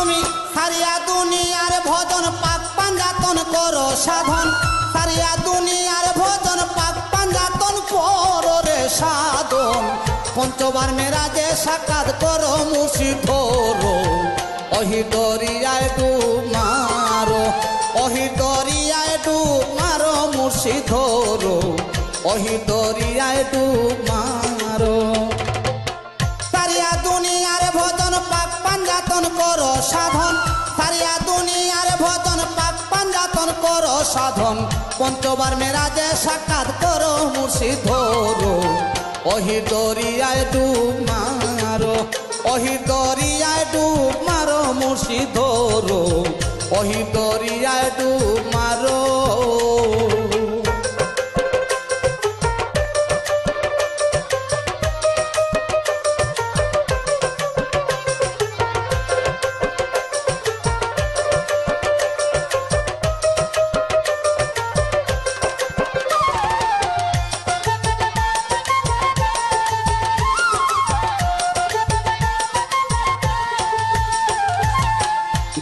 তুমি সারিয়া দুনিয়ার ভজন পাক পাঞ্জাতন করো সাধন, সারিয়া দুনিয়ার ভজন পাক পাঞ্জাতন করো রে সাধন। পঞ্চবার মেরাজে সাক্ষাৎ করো মুর্শিদ ধরো, ওহি দরিয়ায় ডুব মারো, ওহি দরিয়ায় ডুব মারো মুর্শিদ ধরো, ওহি দরিয়ায় ডুব মারো। সারিয়া দুনিয়ার ভজন পাক পাঞ্জাতন করো সাধন, সারিয়া দুনিয়ার ভজন পাক পাঞ্জাতন করো সাধন। পঞ্চবার মেরাজে সাক্ষাৎ করো মুর্শিদ ধরো, ওহি দরিয়ায় ডুব মারো, ওহি দরিয়ায় ডুব মারো মুর্শিদ ধরো, ওহি দরিয়ায় ডুব মারো।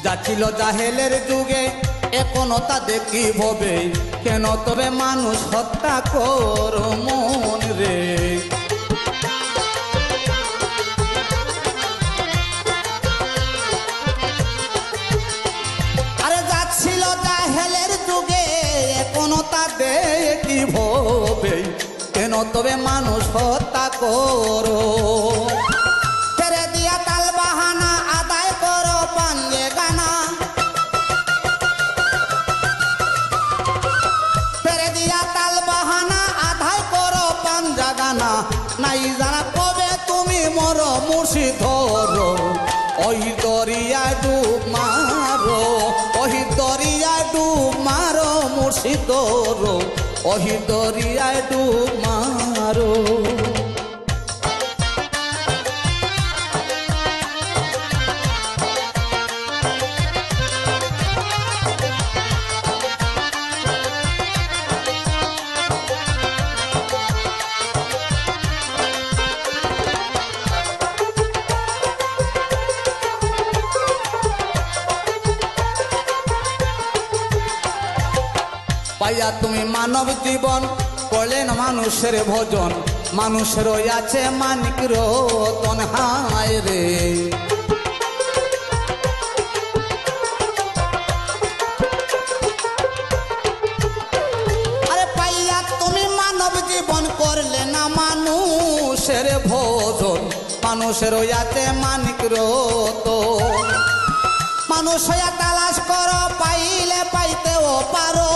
যাচ্ছিল জাহেলের যুগে এখনো তা দেখি ভবে, কেন তবে মানুষ হত্যা করো মন রে। আরে যাচ্ছিল জাহেলের যুগে এখনো তা দেখি ভবে, কেন তবে মানুষ হত্যা করো। ছেড়ে দিয়া তাল বাহানা আদায় করো পাঞ্জে গানা, ছেড়ে দিয়া তাল বাহানা আদায় করো পাঞ্জা গানা। নাই জানা কবে তুমি মরো মুর্শিদ ধরো, ওই দরিয়ায় ডুব মারো, ওই দরিয়ায় ডুব মারো মুর্শিদ ধরো, ওই দরিয়ায় ডুব মারো। পাইয়া তুমি মানব জীবন করলেন মানুষের ভজন, মানুষের আছে মানিক রতন হায় রে। আরে পাইয়া তুমি মানব জীবন করলে না মানুষের ভজন, মানুষের আছে মানিক রতন। মানুষ হইয়া তালাশ করো পাইলে পাইতেও পারো,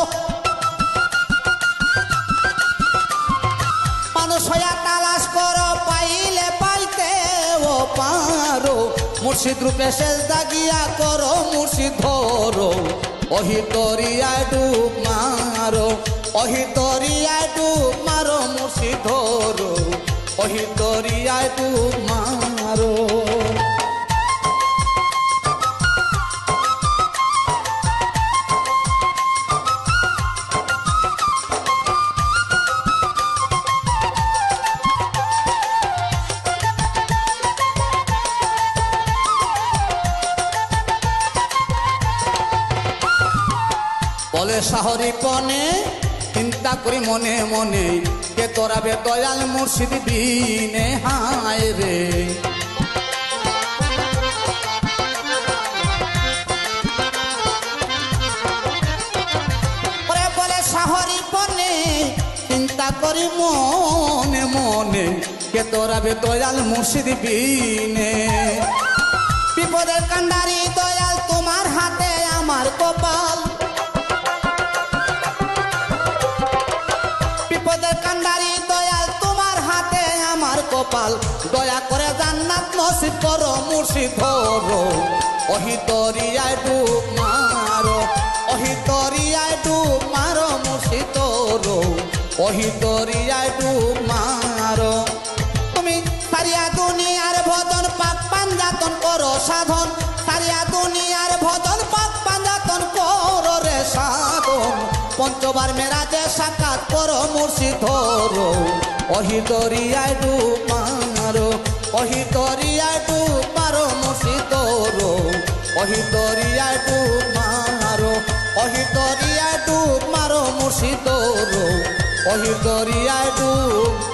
মানুষ হইয়া তালাশ করো পাইলে পাইতেও পারো। মুর্শিদ রূপে সেজদা গিয়া করো মুর্শিদ ধরো, ওহি দরিয়ায় ডুব মারো, ওহি দরিয়ায় ডুব মারো মুর্শিদ ধরো, ওহি দরিয়ায় ডুব মারো। বলে শহরে কনে চিন্তা করি মনে মনে, কে তোরাবে দয়াল মুর্শিদ বিনে হায় রে। বলে শহরে কনে চিন্তা করি মনে মনে, কে তোরাবে দয়াল মুর্শিদ বিনে। বিপদের কান্ডারি দয়াল তোমার হাতে আমার কপাল, কপাল দয়া করে জান্নাত নসিব করো মুর্শিদ ধরো, ওহি দরিয়ায় ডুব মারো, ওহি দরিয়ায় ডুব মারো মুর্শিদ ধরো, ওহি দরিয়ায় ডুব মারো। তুমি সারিয়া দুনিয়ার ভজন পাক পাঞ্জাতন করো সাধন, সারিয়া দুনিয়ার ভজন পাক পাঞ্জাতন করো রে সাধন। পঞ্চবার মেরাজে সাক্ষাৎ করো মুর্শিদ ধরো, ওহি দরিয়ায় ডুব মারো, ওহি দরিয়ায় ডুব মারো মুর্শিদ ধরো, ওহি দরিয়ায় ডুব মারো ওহি দরিয়ায় ডুব মারো মুর্শিদ ওহি দরিয়ায় ডুব